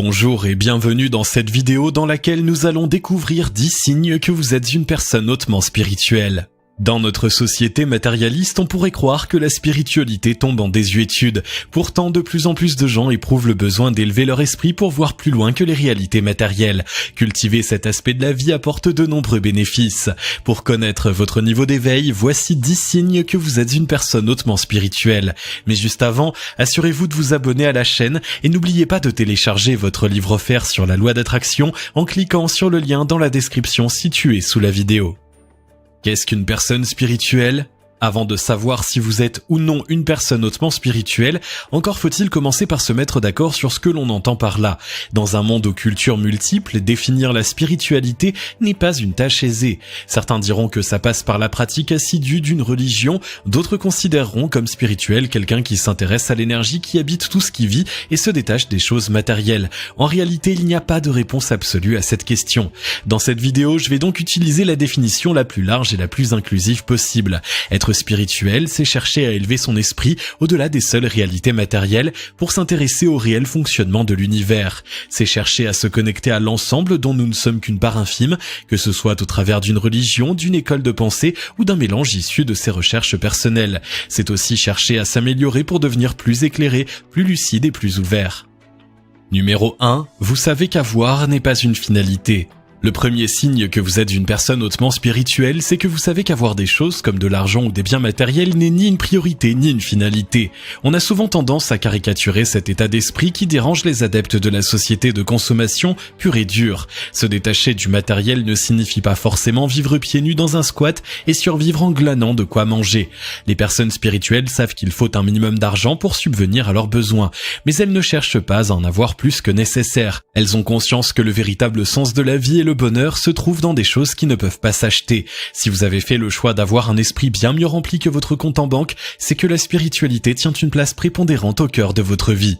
Bonjour et bienvenue dans cette vidéo dans laquelle nous allons découvrir 10 signes que vous êtes une personne hautement spirituelle. Dans notre société matérialiste, on pourrait croire que la spiritualité tombe en désuétude. Pourtant, de plus en plus de gens éprouvent le besoin d'élever leur esprit pour voir plus loin que les réalités matérielles. Cultiver cet aspect de la vie apporte de nombreux bénéfices. Pour connaître votre niveau d'éveil, voici 10 signes que vous êtes une personne hautement spirituelle. Mais juste avant, assurez-vous de vous abonner à la chaîne et n'oubliez pas de télécharger votre livre offert sur la loi d'attraction en cliquant sur le lien dans la description située sous la vidéo. Qu'est-ce qu'une personne spirituelle ? Avant de savoir si vous êtes ou non une personne hautement spirituelle, encore faut-il commencer par se mettre d'accord sur ce que l'on entend par là. Dans un monde aux cultures multiples, définir la spiritualité n'est pas une tâche aisée. Certains diront que ça passe par la pratique assidue d'une religion, d'autres considéreront comme spirituel quelqu'un qui s'intéresse à l'énergie qui habite tout ce qui vit et se détache des choses matérielles. En réalité, il n'y a pas de réponse absolue à cette question. Dans cette vidéo, je vais donc utiliser la définition la plus large et la plus inclusive possible. Être spirituel, c'est chercher à élever son esprit au-delà des seules réalités matérielles pour s'intéresser au réel fonctionnement de l'univers. C'est chercher à se connecter à l'ensemble dont nous ne sommes qu'une part infime, que ce soit au travers d'une religion, d'une école de pensée ou d'un mélange issu de ses recherches personnelles. C'est aussi chercher à s'améliorer pour devenir plus éclairé, plus lucide et plus ouvert. Numéro 1. Vous savez qu'avoir n'est pas une finalité. Le premier signe que vous êtes une personne hautement spirituelle, c'est que vous savez qu'avoir des choses comme de l'argent ou des biens matériels n'est ni une priorité ni une finalité. On a souvent tendance à caricaturer cet état d'esprit qui dérange les adeptes de la société de consommation pure et dure. Se détacher du matériel ne signifie pas forcément vivre pieds nus dans un squat et survivre en glanant de quoi manger. Les personnes spirituelles savent qu'il faut un minimum d'argent pour subvenir à leurs besoins, mais elles ne cherchent pas à en avoir plus que nécessaire. Elles ont conscience que le véritable sens de la vie et le bonheur se trouve dans des choses qui ne peuvent pas s'acheter. Si vous avez fait le choix d'avoir un esprit bien mieux rempli que votre compte en banque, c'est que la spiritualité tient une place prépondérante au cœur de votre vie.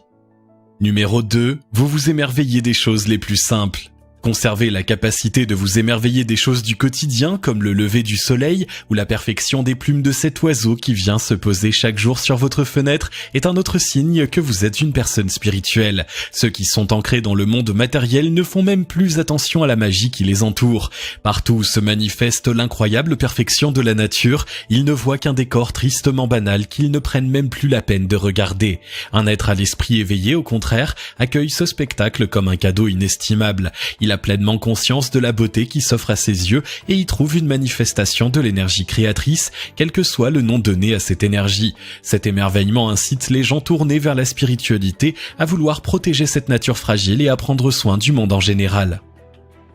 Numéro 2. Vous vous émerveillez des choses les plus simples. Conservez la capacité de vous émerveiller des choses du quotidien comme le lever du soleil ou la perfection des plumes de cet oiseau qui vient se poser chaque jour sur votre fenêtre est un autre signe que vous êtes une personne spirituelle. Ceux qui sont ancrés dans le monde matériel ne font même plus attention à la magie qui les entoure. Partout où se manifeste l'incroyable perfection de la nature, ils ne voient qu'un décor tristement banal qu'ils ne prennent même plus la peine de regarder. Un être à l'esprit éveillé, au contraire, accueille ce spectacle comme un cadeau inestimable. Il a pleinement conscience de la beauté qui s'offre à ses yeux et y trouve une manifestation de l'énergie créatrice, quel que soit le nom donné à cette énergie. Cet émerveillement incite les gens tournés vers la spiritualité à vouloir protéger cette nature fragile et à prendre soin du monde en général.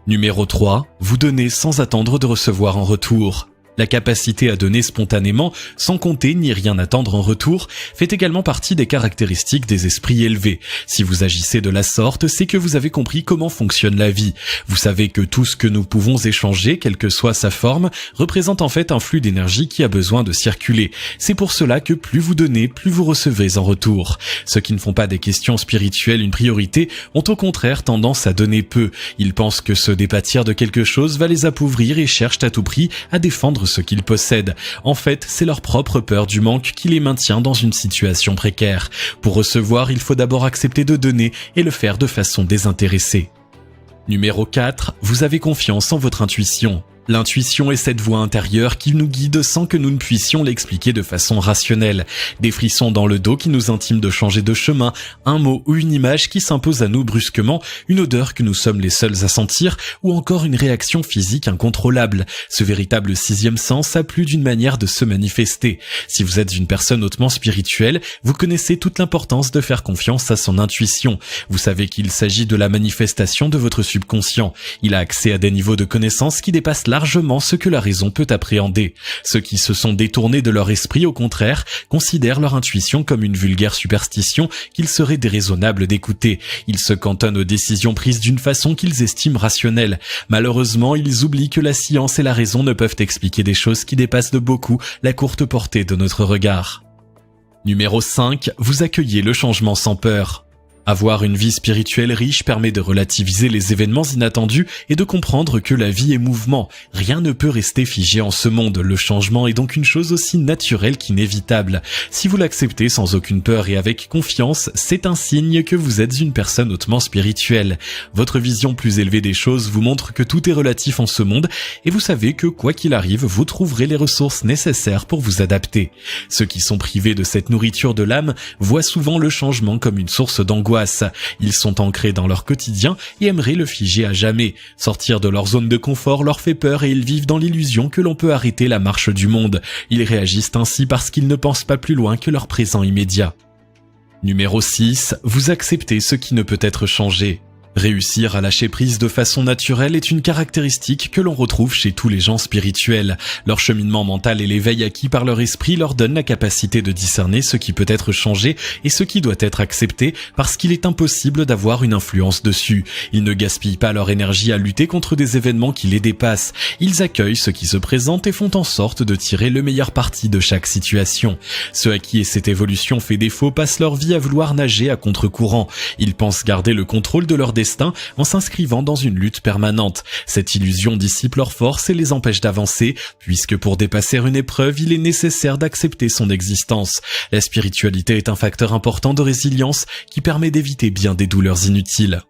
Numéro 3. Vous donnez sans attendre de recevoir en retour. La capacité à donner spontanément, sans compter ni rien attendre en retour, fait également partie des caractéristiques des esprits élevés. Si vous agissez de la sorte, c'est que vous avez compris comment fonctionne la vie. Vous savez que tout ce que nous pouvons échanger, quelle que soit sa forme, représente en fait un flux d'énergie qui a besoin de circuler. C'est pour cela que plus vous donnez, plus vous recevez en retour. Ceux qui ne font pas des questions spirituelles une priorité ont au contraire tendance à donner peu. Ils pensent que se dépâtir de quelque chose va les appauvrir et cherchent à tout prix à défendre ce qu'ils possèdent. En fait, c'est leur propre peur du manque qui les maintient dans une situation précaire. Pour recevoir, il faut d'abord accepter de donner et le faire de façon désintéressée. Numéro 4. Vous avez confiance en votre intuition. L'intuition est cette voix intérieure qui nous guide sans que nous ne puissions l'expliquer de façon rationnelle. Des frissons dans le dos qui nous intiment de changer de chemin, un mot ou une image qui s'impose à nous brusquement, une odeur que nous sommes les seuls à sentir, ou encore une réaction physique incontrôlable. Ce véritable sixième sens a plus d'une manière de se manifester. Si vous êtes une personne hautement spirituelle, vous connaissez toute l'importance de faire confiance à son intuition. Vous savez qu'il s'agit de la manifestation de votre subconscient. Il a accès à des niveaux de connaissances qui dépassent largement ce que la raison peut appréhender. Ceux qui se sont détournés de leur esprit, au contraire, considèrent leur intuition comme une vulgaire superstition qu'il serait déraisonnable d'écouter. Ils se cantonnent aux décisions prises d'une façon qu'ils estiment rationnelle. Malheureusement, ils oublient que la science et la raison ne peuvent expliquer des choses qui dépassent de beaucoup la courte portée de notre regard. Numéro 5. Vous accueillez le changement sans peur. Avoir une vie spirituelle riche permet de relativiser les événements inattendus et de comprendre que la vie est mouvement. Rien ne peut rester figé en ce monde. Le changement est donc une chose aussi naturelle qu'inévitable. Si vous l'acceptez sans aucune peur et avec confiance, c'est un signe que vous êtes une personne hautement spirituelle. Votre vision plus élevée des choses vous montre que tout est relatif en ce monde et vous savez que quoi qu'il arrive, vous trouverez les ressources nécessaires pour vous adapter. Ceux qui sont privés de cette nourriture de l'âme voient souvent le changement comme une source d'angoisse. Ils sont ancrés dans leur quotidien et aimeraient le figer à jamais. Sortir de leur zone de confort leur fait peur et ils vivent dans l'illusion que l'on peut arrêter la marche du monde. Ils réagissent ainsi parce qu'ils ne pensent pas plus loin que leur présent immédiat. Numéro 6. Vous acceptez ce qui ne peut être changé. Réussir à lâcher prise de façon naturelle est une caractéristique que l'on retrouve chez tous les gens spirituels. Leur cheminement mental et l'éveil acquis par leur esprit leur donnent la capacité de discerner ce qui peut être changé et ce qui doit être accepté parce qu'il est impossible d'avoir une influence dessus. Ils ne gaspillent pas leur énergie à lutter contre des événements qui les dépassent. Ils accueillent ce qui se présente et font en sorte de tirer le meilleur parti de chaque situation. Ceux à qui cette évolution fait défaut passent leur vie à vouloir nager à contre-courant. Ils pensent garder le contrôle de leur destin en s'inscrivant dans une lutte permanente. Cette illusion dissipe leur force et les empêche d'avancer, puisque pour dépasser une épreuve, il est nécessaire d'accepter son existence. La spiritualité est un facteur important de résilience qui permet d'éviter bien des douleurs inutiles.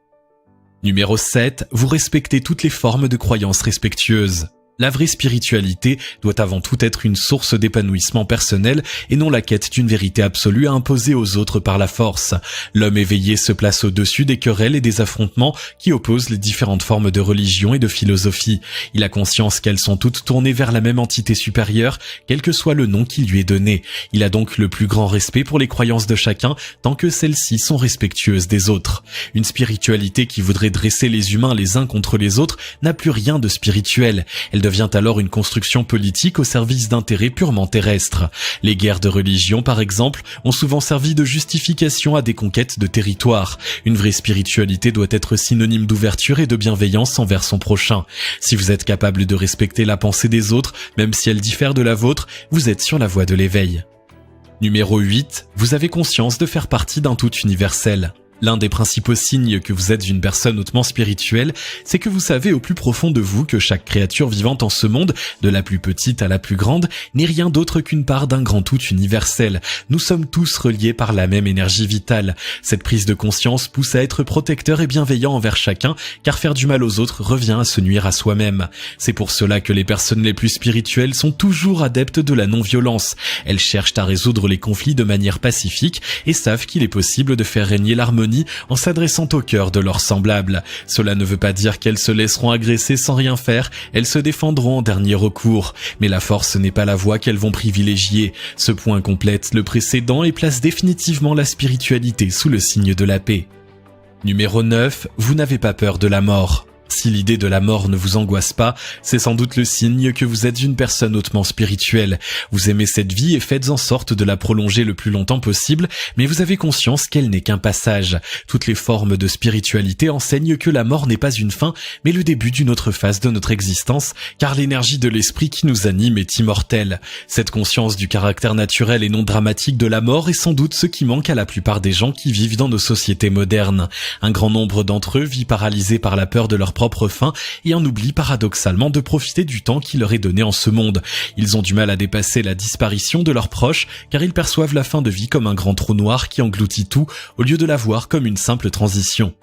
Numéro 7. Vous respectez toutes les formes de croyances respectueuses. La vraie spiritualité doit avant tout être une source d'épanouissement personnel et non la quête d'une vérité absolue à imposer aux autres par la force. L'homme éveillé se place au-dessus des querelles et des affrontements qui opposent les différentes formes de religion et de philosophie. Il a conscience qu'elles sont toutes tournées vers la même entité supérieure, quel que soit le nom qui lui est donné. Il a donc le plus grand respect pour les croyances de chacun tant que celles-ci sont respectueuses des autres. Une spiritualité qui voudrait dresser les humains les uns contre les autres n'a plus rien de spirituel. Elle devient alors une construction politique au service d'intérêts purement terrestres. Les guerres de religion, par exemple, ont souvent servi de justification à des conquêtes de territoire. Une vraie spiritualité doit être synonyme d'ouverture et de bienveillance envers son prochain. Si vous êtes capable de respecter la pensée des autres, même si elle diffère de la vôtre, vous êtes sur la voie de l'éveil. Numéro 8. Vous avez conscience de faire partie d'un tout universel. L'un des principaux signes que vous êtes une personne hautement spirituelle, c'est que vous savez au plus profond de vous que chaque créature vivante en ce monde, de la plus petite à la plus grande, n'est rien d'autre qu'une part d'un grand tout universel. Nous sommes tous reliés par la même énergie vitale. Cette prise de conscience pousse à être protecteur et bienveillant envers chacun, car faire du mal aux autres revient à se nuire à soi-même. C'est pour cela que les personnes les plus spirituelles sont toujours adeptes de la non-violence. Elles cherchent à résoudre les conflits de manière pacifique et savent qu'il est possible de faire régner l'harmonie en s'adressant au cœur de leurs semblables. Cela ne veut pas dire qu'elles se laisseront agresser sans rien faire, elles se défendront en dernier recours. Mais la force n'est pas la voie qu'elles vont privilégier. Ce point complète le précédent et place définitivement la spiritualité sous le signe de la paix. Numéro 9. Vous n'avez pas peur de la mort. Si l'idée de la mort ne vous angoisse pas, c'est sans doute le signe que vous êtes une personne hautement spirituelle. Vous aimez cette vie et faites en sorte de la prolonger le plus longtemps possible, mais vous avez conscience qu'elle n'est qu'un passage. Toutes les formes de spiritualité enseignent que la mort n'est pas une fin, mais le début d'une autre phase de notre existence, car l'énergie de l'esprit qui nous anime est immortelle. Cette conscience du caractère naturel et non dramatique de la mort est sans doute ce qui manque à la plupart des gens qui vivent dans nos sociétés modernes. Un grand nombre d'entre eux vit paralysé par la peur de leur propre fin et en oublient paradoxalement de profiter du temps qui leur est donné en ce monde. Ils ont du mal à dépasser la disparition de leurs proches car ils perçoivent la fin de vie comme un grand trou noir qui engloutit tout au lieu de la voir comme une simple transition.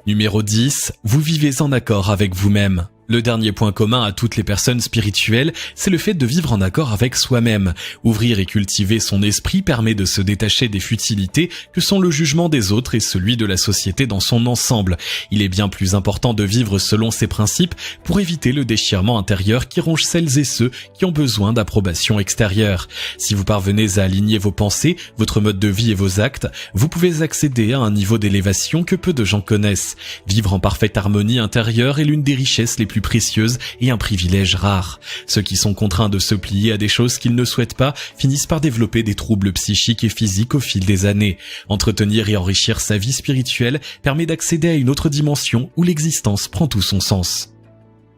Numéro 10. Vous vivez en accord avec vous-même. Le dernier point commun à toutes les personnes spirituelles, c'est le fait de vivre en accord avec soi-même. Ouvrir et cultiver son esprit permet de se détacher des futilités que sont le jugement des autres et celui de la société dans son ensemble. Il est bien plus important de vivre selon ses principes pour éviter le déchirement intérieur qui ronge celles et ceux qui ont besoin d'approbation extérieure. Si vous parvenez à aligner vos pensées, votre mode de vie et vos actes, vous pouvez accéder à un niveau d'élévation que peu de gens connaissent. Vivre en parfaite harmonie intérieure est l'une des richesses les plus précieuses et un privilège rare. Ceux qui sont contraints de se plier à des choses qu'ils ne souhaitent pas finissent par développer des troubles psychiques et physiques au fil des années. Entretenir et enrichir sa vie spirituelle permet d'accéder à une autre dimension où l'existence prend tout son sens.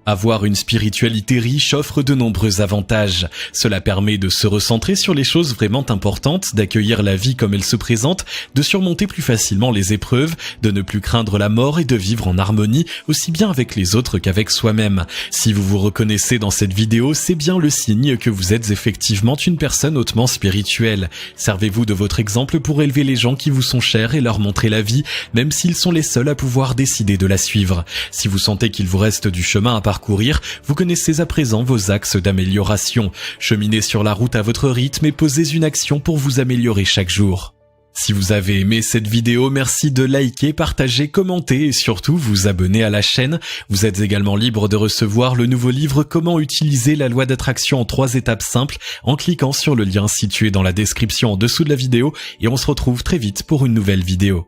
Avoir une spiritualité riche offre de nombreux avantages. Cela permet de se recentrer sur les choses vraiment importantes, d'accueillir la vie comme elle se présente, de surmonter plus facilement les épreuves, de ne plus craindre la mort et de vivre en harmonie aussi bien avec les autres qu'avec soi-même. Si vous vous reconnaissez dans cette vidéo, c'est bien le signe que vous êtes effectivement une personne hautement spirituelle. Servez-vous de votre exemple pour élever les gens qui vous sont chers et leur montrer la vie, même s'ils sont les seuls à pouvoir décider de la suivre. Si vous sentez qu'il vous reste du chemin à parcourir, vous connaissez à présent vos axes d'amélioration. Cheminez sur la route à votre rythme et posez une action pour vous améliorer chaque jour. Si vous avez aimé cette vidéo, merci de liker, partager, commenter et surtout vous abonner à la chaîne. Vous êtes également libre de recevoir le nouveau livre Comment utiliser la loi d'attraction en 3 étapes simples en cliquant sur le lien situé dans la description en dessous de la vidéo et on se retrouve très vite pour une nouvelle vidéo.